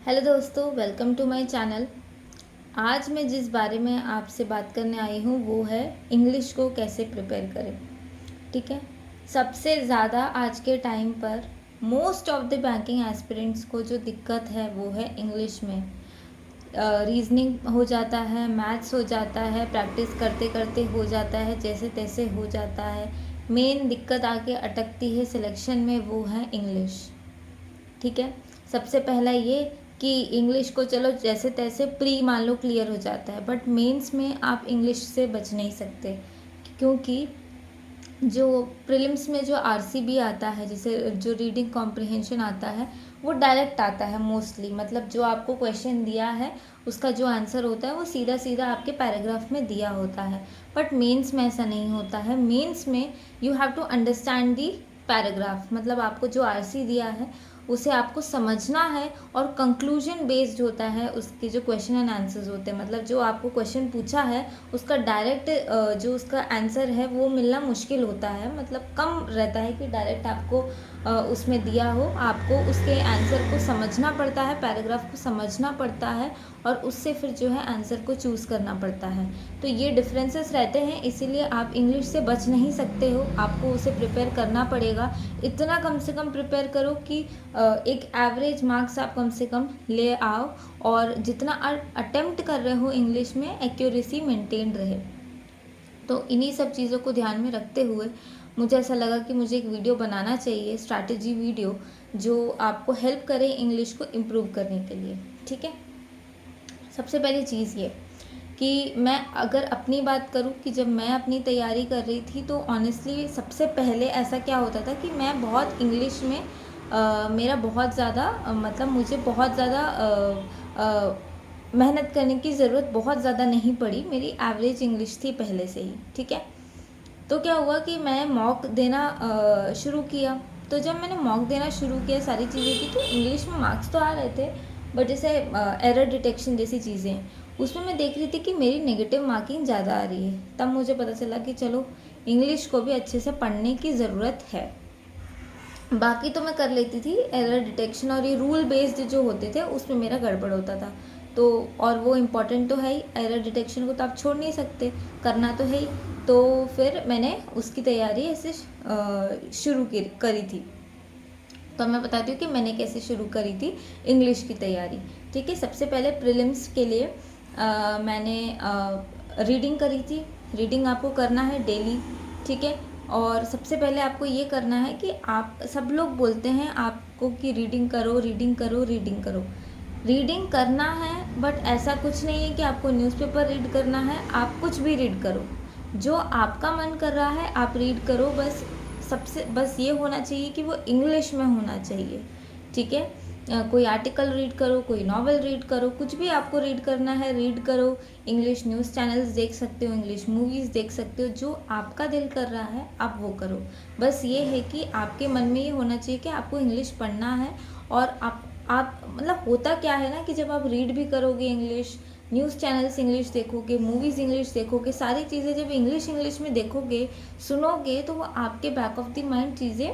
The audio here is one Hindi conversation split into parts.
हेलो दोस्तों, वेलकम टू माय चैनल। आज मैं जिस बारे में आपसे बात करने आई हूँ वो है इंग्लिश को कैसे प्रिपेयर करें। ठीक है। सबसे ज़्यादा आज के टाइम पर most of the banking aspirants को जो दिक्कत है वो है इंग्लिश में। रीजनिंग हो जाता है, मैथ्स हो जाता है, प्रैक्टिस करते करते हो जाता है, जैसे तैसे हो जाता है। मेन दिक्कत आके अटकती है सिलेक्शन में, वो है इंग्लिश। ठीक है। सबसे पहला ये कि इंग्लिश को चलो जैसे तैसे प्री मान लो क्लियर हो जाता है, बट मेंस में आप इंग्लिश से बच नहीं सकते, क्योंकि जो प्रीलिम्स में जो आरसीबी आता है, जिसे जो रीडिंग कॉम्प्रिहेंशन आता है, वो डायरेक्ट आता है मोस्टली। मतलब जो आपको क्वेश्चन दिया है उसका जो आंसर होता है वो सीधा सीधा आपके पैराग्राफ में दिया होता है। बट मेंस में ऐसा नहीं होता है। मेंस में you have to understand the paragraph. मतलब आपको जो आरसी दिया है उसे आपको समझना है, और कंक्लूजन बेस्ड होता है उसके जो क्वेश्चन एंड आंसर्स होते हैं। मतलब जो आपको क्वेश्चन पूछा है उसका डायरेक्ट जो उसका आंसर है वो मिलना मुश्किल होता है। मतलब कम रहता है कि डायरेक्ट आपको उसमें दिया हो। आपको उसके आंसर को समझना पड़ता है, पैराग्राफ को समझना पड़ता है, और उससे फिर जो है आंसर को चूज़ करना पड़ता है। तो ये डिफरेंसेस रहते हैं, इसीलिए आप इंग्लिश से बच नहीं सकते हो। आपको उसे प्रिपेयर करना पड़ेगा। इतना कम से कम प्रिपेयर करो कि एक एवरेज मार्क्स आप कम से कम ले आओ, और जितना अटेम्प्ट कर रहे हो इंग्लिश में एक्यूरेसी मेंटेन रहे। तो इन्हीं सब चीज़ों को ध्यान में रखते हुए मुझे ऐसा लगा कि मुझे एक वीडियो बनाना चाहिए, स्ट्रैटेजी वीडियो, जो आपको हेल्प करे इंग्लिश को इम्प्रूव करने के लिए। ठीक है। सबसे पहली चीज़ ये कि मैं अगर अपनी बात करूँ कि जब मैं अपनी तैयारी कर रही थी तो ऑनेस्टली सबसे पहले ऐसा क्या होता था कि मैं बहुत इंग्लिश में मेरा बहुत ज़्यादा मतलब मुझे बहुत ज़्यादा मेहनत करने की ज़रूरत बहुत ज़्यादा नहीं पड़ी। मेरी एवरेज इंग्लिश थी पहले से ही। ठीक है। तो क्या हुआ कि मैं मॉक देना शुरू किया। तो जब मैंने मॉक देना शुरू किया, सारी चीज़ें की, तो इंग्लिश में मार्क्स तो आ रहे थे, बट जैसे एरर डिटेक्शन जैसी चीज़ें, उसमें मैं देख रही थी कि मेरी नेगेटिव मार्किंग ज़्यादा आ रही है। तब मुझे पता चला कि चलो इंग्लिश को भी अच्छे से पढ़ने की ज़रूरत है। बाकी तो मैं कर लेती थी, एरर डिटेक्शन और ये रूल बेस्ड जो होते थे उसमें मेरा गड़बड़ होता था। तो और वो इम्पॉर्टेंट तो है ही, एरर डिटेक्शन को तो आप छोड़ नहीं सकते, करना तो है ही। तो फिर मैंने उसकी तैयारी ऐसे शुरू करी थी। तो मैं बताती हूँ कि मैंने कैसे शुरू करी थी इंग्लिश की तैयारी। ठीक है। सबसे पहले प्रीलिम्स के लिए मैंने रीडिंग करी थी। रीडिंग आपको करना है डेली। ठीक है। और सबसे पहले आपको ये करना है कि आप, सब लोग बोलते हैं आपको कि रीडिंग करो, रीडिंग करो, रीडिंग करो। रीडिंग करना है, बट ऐसा कुछ नहीं है कि आपको न्यूज़पेपर रीड करना है। आप कुछ भी रीड करो, जो आपका मन कर रहा है आप रीड करो। सबसे बस ये होना चाहिए कि वो इंग्लिश में होना चाहिए। ठीक है। कोई आर्टिकल रीड करो, कोई नॉवेल रीड करो, कुछ भी आपको रीड करना है रीड करो। इंग्लिश न्यूज़ चैनल्स देख सकते हो, इंग्लिश मूवीज़ देख सकते हो, जो आपका दिल कर रहा है आप वो करो। बस ये है कि आपके मन में ये होना चाहिए कि आपको इंग्लिश पढ़ना है। और आप मतलब होता क्या है ना कि जब आप रीड भी करोगे इंग्लिश, न्यूज़ चैनल्स इंग्लिश देखोगे, मूवीज़ इंग्लिश देखोगे, सारी चीज़ें जब इंग्लिश में देखोगे, सुनोगे, तो वो आपके बैक ऑफ द माइंड चीज़ें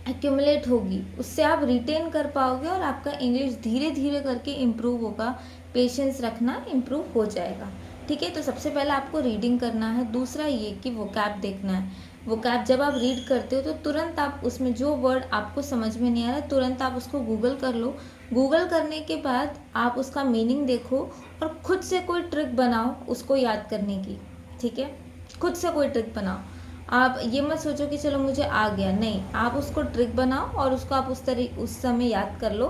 एक्यूमुलेट होगी, उससे आप रिटेन कर पाओगे और आपका इंग्लिश धीरे धीरे करके इम्प्रूव होगा। पेशेंस रखना, इम्प्रूव हो जाएगा। ठीक है। तो सबसे पहले आपको रीडिंग करना है। दूसरा ये कि वोकैब देखना है। वोकैब जब आप रीड करते हो तो तुरंत आप उसमें जो वर्ड आपको समझ में नहीं आ रहा, तुरंत आप उसको गूगल कर लो। गूगल करने के बाद आप उसका मीनिंग देखो और खुद से कोई ट्रिक बनाओ उसको याद करने की। ठीक है। खुद से कोई ट्रिक बनाओ। आप ये मत सोचो कि चलो मुझे आ गया, नहीं, आप उसको ट्रिक बनाओ और उसको आप उस समय याद कर लो,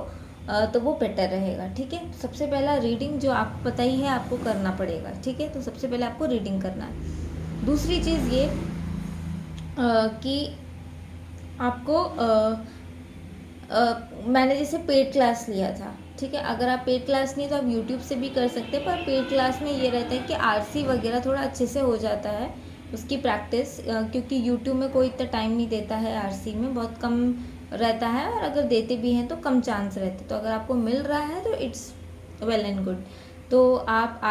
तो वो बेटर रहेगा। ठीक है। सबसे पहला रीडिंग, जो आपको पता ही है, आपको करना पड़ेगा। ठीक है। तो सबसे पहले आपको रीडिंग करना है। दूसरी चीज़ ये कि आपको मैंने जैसे पेड क्लास लिया था। ठीक है। अगर आप पेड क्लास नहीं तो आप यूट्यूब से भी कर सकते हैं, पर पेड क्लास में ये रहता है कि आरसी वगैरह थोड़ा अच्छे से हो जाता है उसकी प्रैक्टिस, क्योंकि यूट्यूब में कोई इतना टाइम नहीं देता है, आरसी में बहुत कम रहता है, और अगर देते भी हैं तो कम चांस रहते। तो अगर आपको मिल रहा है तो इट्स वेल एंड गुड। तो आप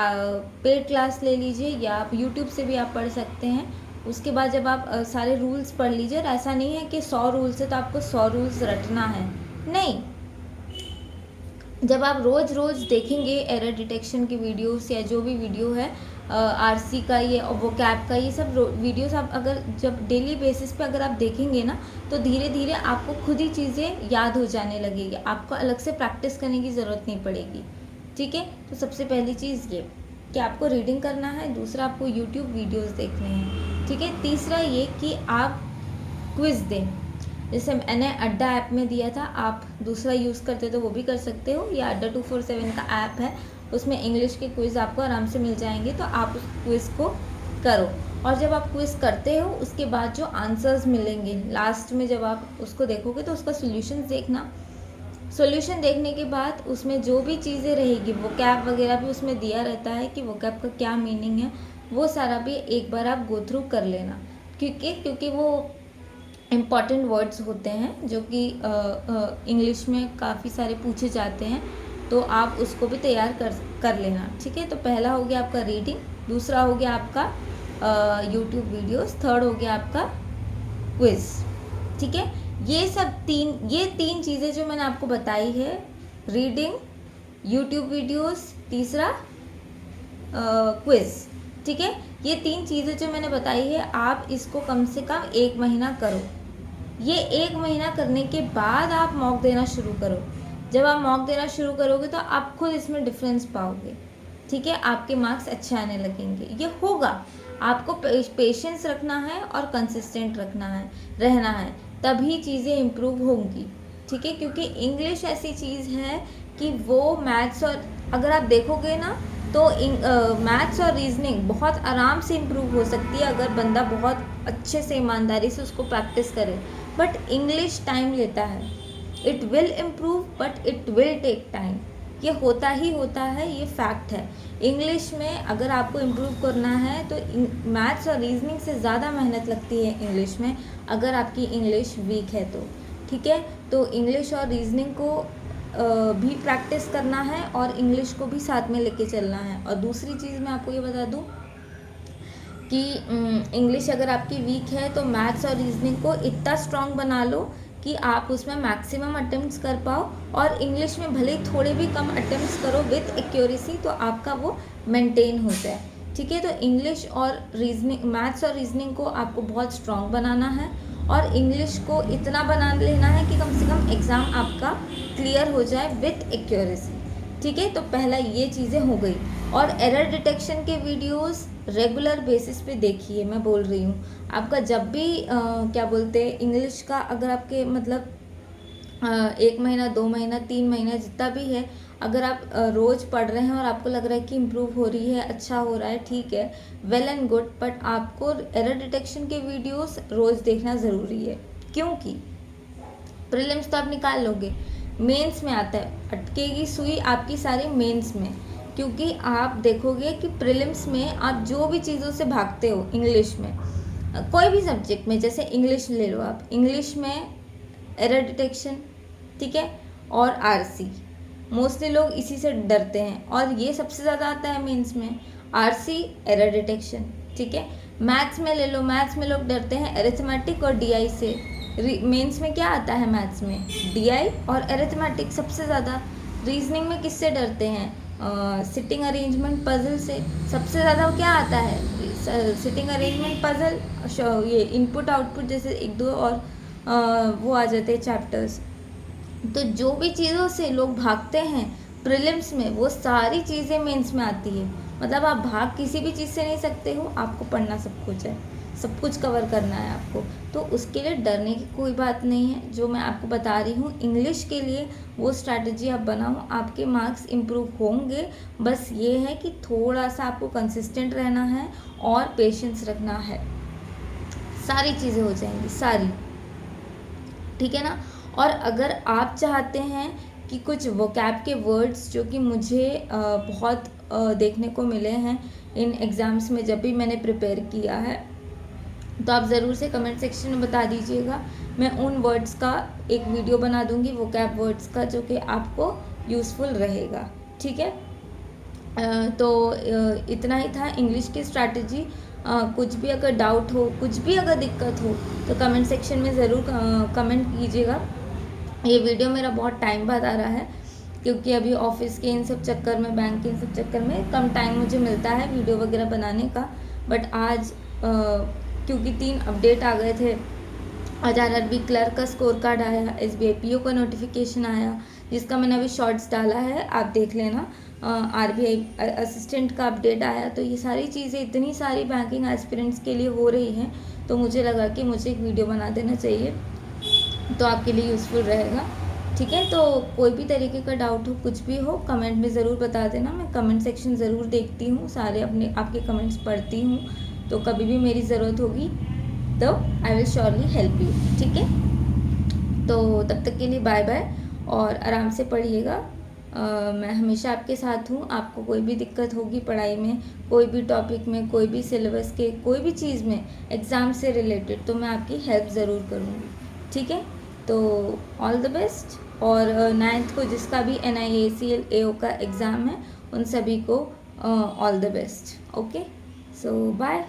पेड क्लास ले लीजिए, या आप यूट्यूब से भी आप पढ़ सकते हैं। उसके बाद जब आप सारे रूल्स पढ़ लीजिए, और ऐसा नहीं है कि 100 रूल्स है तो आपको 100 रूल्स रटना है, नहीं। जब आप रोज़ रोज़ देखेंगे एरर डिटेक्शन की वीडियोस या जो भी वीडियो है आरसी का ये वो कैप का ये सब वीडियोस आप अगर जब डेली बेसिस पे अगर आप देखेंगे ना, तो धीरे धीरे आपको खुद ही चीज़ें याद हो जाने लगेगी, आपको अलग से प्रैक्टिस करने की ज़रूरत नहीं पड़ेगी। ठीक है, तो सबसे पहली चीज़ ये कि आपको रीडिंग करना है, दूसरा आपको यूट्यूब वीडियोज़ देखने हैं। ठीक है, तीसरा ये कि आप क्विज़ दें, जैसे मैंने अड्डा ऐप में दिया था, आप दूसरा यूज़ करते तो वो भी कर सकते हो, या अड्डा 247 का ऐप है, उसमें इंग्लिश के क्विज़ आपको आराम से मिल जाएंगे, तो आप उस क्विज़ को करो। और जब आप क्विज़ करते हो उसके बाद जो आंसर्स मिलेंगे लास्ट में, जब आप उसको देखोगे तो उसका सोल्यूशन देखना। सोल्यूशन देखने के बाद उसमें जो भी चीज़ें रहेगी, वो कैप वगैरह भी उसमें दिया रहता है कि वो कैप का क्या मीनिंग है, वो सारा भी एक बार आप गो थ्रू कर लेना, क्योंकि वो इम्पॉर्टेंट वर्ड्स होते हैं जो कि इंग्लिश में काफ़ी सारे पूछे जाते हैं, तो आप उसको भी तैयार कर लेना। ठीक है, तो पहला हो गया आपका रीडिंग, दूसरा हो गया आपका यूट्यूब वीडियोस, थर्ड हो गया आपका क्विज़। ठीक है, ये तीन चीज़ें जो मैंने आपको बताई है, रीडिंग, यूट्यूब वीडियोस, तीसरा क्विज़। ठीक है, ये तीन चीज़ें जो मैंने बताई है, आप इसको कम से कम 1 महीना करो। ये 1 महीना करने के बाद आप मॉक देना शुरू करो। जब आप मॉक देना शुरू करोगे तो आप खुद इसमें डिफरेंस पाओगे। ठीक है, आपके मार्क्स अच्छे आने लगेंगे, ये होगा। आपको पेशेंस रखना है और कंसिस्टेंट रहना है, तभी चीज़ें इम्प्रूव होंगी। ठीक है, क्योंकि इंग्लिश ऐसी चीज़ है कि वो मैथ्स, और अगर आप देखोगे ना तो मैथ्स और रीजनिंग बहुत आराम से इम्प्रूव हो सकती है अगर बंदा बहुत अच्छे से ईमानदारी से उसको प्रैक्टिस करे, बट इंग्लिश टाइम लेता है। It will improve but it will take time, ये होता ही होता है, ये फैक्ट है। इंग्लिश में अगर आपको इम्प्रूव करना है तो मैथ्स और रीजनिंग से ज़्यादा मेहनत लगती है इंग्लिश में, अगर आपकी इंग्लिश वीक है तो। ठीक है, तो इंग्लिश और रीजनिंग को भी प्रैक्टिस करना है और इंग्लिश को भी साथ में लेके चलना है। और दूसरी चीज़ मैं आपको ये बता दूँ कि इंग्लिश अगर आपकी वीक है तो मैथ्स और रीजनिंग को इतना स्ट्रॉन्ग बना लो कि आप उसमें मैक्सिमम अटेम्प्ट्स कर पाओ, और इंग्लिश में भले ही थोड़े भी कम अटेम्प्ट्स करो विथ एक्यूरेसी, तो आपका वो मेंटेन हो जाए। ठीक है, तो इंग्लिश और रीजनिंग, मैथ्स और रीजनिंग को आपको बहुत स्ट्रॉन्ग बनाना है, और इंग्लिश को इतना बना लेना है कि कम से कम एग्ज़ाम आपका क्लियर हो जाए विथ एक्यूरेसी। ठीक है, तो पहला ये चीज़ें हो गई। और एरर डिटेक्शन के वीडियोस रेगुलर बेसिस पे देखिए, मैं बोल रही हूँ आपका जब भी क्या बोलते हैं इंग्लिश का, अगर आपके मतलब 1 महीना 2 महीना 3 महीना जितना भी है, अगर आप रोज़ पढ़ रहे हैं और आपको लग रहा है कि इम्प्रूव हो रही है, अच्छा हो रहा है, ठीक है, वेल एंड गुड, बट आपको एरर डिटेक्शन के वीडियोस रोज़ देखना ज़रूरी है। क्योंकि प्रीलिम्स तो आप निकाल लोगे, मेंस में आता है, अटकेगी सुई आपकी सारी मेंस में, क्योंकि आप देखोगे कि प्रीलिम्स में आप जो भी चीज़ों से भागते हो इंग्लिश में, कोई भी सब्जेक्ट में, जैसे इंग्लिश ले लो आप, इंग्लिश में एरर डिटेक्शन, ठीक है, और आरसी, मोस्टली लोग इसी से डरते हैं, और ये सबसे ज़्यादा आता है मेंस में, आरसी, एरर डिटेक्शन। ठीक है, मैथ्स में ले लो, मैथ्स में लोग डरते हैं अरिथमेटिक और डीआई से, मेंस में क्या आता है मैथ्स में, डीआई और अरिथमेटिक सबसे ज़्यादा। रीजनिंग में किससे डरते हैं, सिटिंग अरेंजमेंट पजल से, सबसे ज़्यादा क्या आता है, सिटिंग अरेंजमेंट पजल, ये इनपुट आउटपुट जैसे 1-2 और वो आ जाते हैं चैप्टर्स। तो जो भी चीज़ों से लोग भागते हैं प्रीलिम्स में, वो सारी चीज़ें मेंस में आती है। मतलब आप भाग किसी भी चीज़ से नहीं सकते हो, आपको पढ़ना सब कुछ है, सब कुछ कवर करना है आपको, तो उसके लिए डरने की कोई बात नहीं है। जो मैं आपको बता रही हूँ इंग्लिश के लिए, वो स्ट्रैटेजी आप बनाओ, आपके मार्क्स इम्प्रूव होंगे। बस ये है कि थोड़ा सा आपको कंसिस्टेंट रहना है और पेशेंस रखना है, सारी चीज़ें हो जाएंगी, सारी। ठीक है ना। और अगर आप चाहते हैं कि कुछ वोकैब के वर्ड्स जो कि मुझे बहुत देखने को मिले हैं इन एग्ज़ाम्स में जब भी मैंने प्रिपेयर किया है, तो आप ज़रूर से कमेंट सेक्शन में बता दीजिएगा। मैं उन वर्ड्स का एक वीडियो बना दूंगी, वोकैब वर्ड्स का, जो कि आपको यूज़फुल रहेगा। ठीक है, तो इतना ही था इंग्लिश की स्ट्रैटेजी। कुछ भी अगर डाउट हो, कुछ भी अगर दिक्कत हो, तो कमेंट सेक्शन में ज़रूर कमेंट कीजिएगा। ये वीडियो मेरा बहुत टाइम बाद आ रहा है, क्योंकि अभी ऑफिस के इन सब चक्कर में, बैंक के इन सब चक्कर में कम टाइम मुझे मिलता है वीडियो वगैरह बनाने का। बट आज क्योंकि 3 अपडेट आ गए थे, आज RRB क्लर्क का स्कोर कार्ड आया, SBI PO का नोटिफिकेशन आया, जिसका मैंने अभी शॉर्ट्स डाला है, आप देख लेना। RBI असिस्टेंट का अपडेट आया। तो ये सारी चीज़ें, इतनी सारी बैंकिंग एस्पिरेंट्स के लिए हो रही हैं, तो मुझे लगा कि मुझे एक वीडियो बना देना चाहिए, तो आपके लिए यूज़फुल रहेगा। ठीक है, तो कोई भी तरीके का डाउट हो, कुछ भी हो, कमेंट में ज़रूर बता देना। मैं कमेंट सेक्शन ज़रूर देखती हूँ, सारे आपके कमेंट्स पढ़ती हूँ, तो कभी भी मेरी ज़रूरत होगी तो I will surely help you. ठीक है, तो तब तक के लिए बाय बाय, और आराम से पढ़िएगा। मैं हमेशा आपके साथ हूँ। आपको कोई भी दिक्कत होगी पढ़ाई में, कोई भी टॉपिक में, कोई भी सिलेबस के, कोई भी चीज़ में, एग्ज़ाम से रिलेटेड, तो मैं आपकी हेल्प ज़रूर करूँगी। ठीक है, तो ऑल द बेस्ट। और 9th को जिसका भी NIACL AO का एग्ज़ाम है, उन सभी को all the best. Okay, so bye.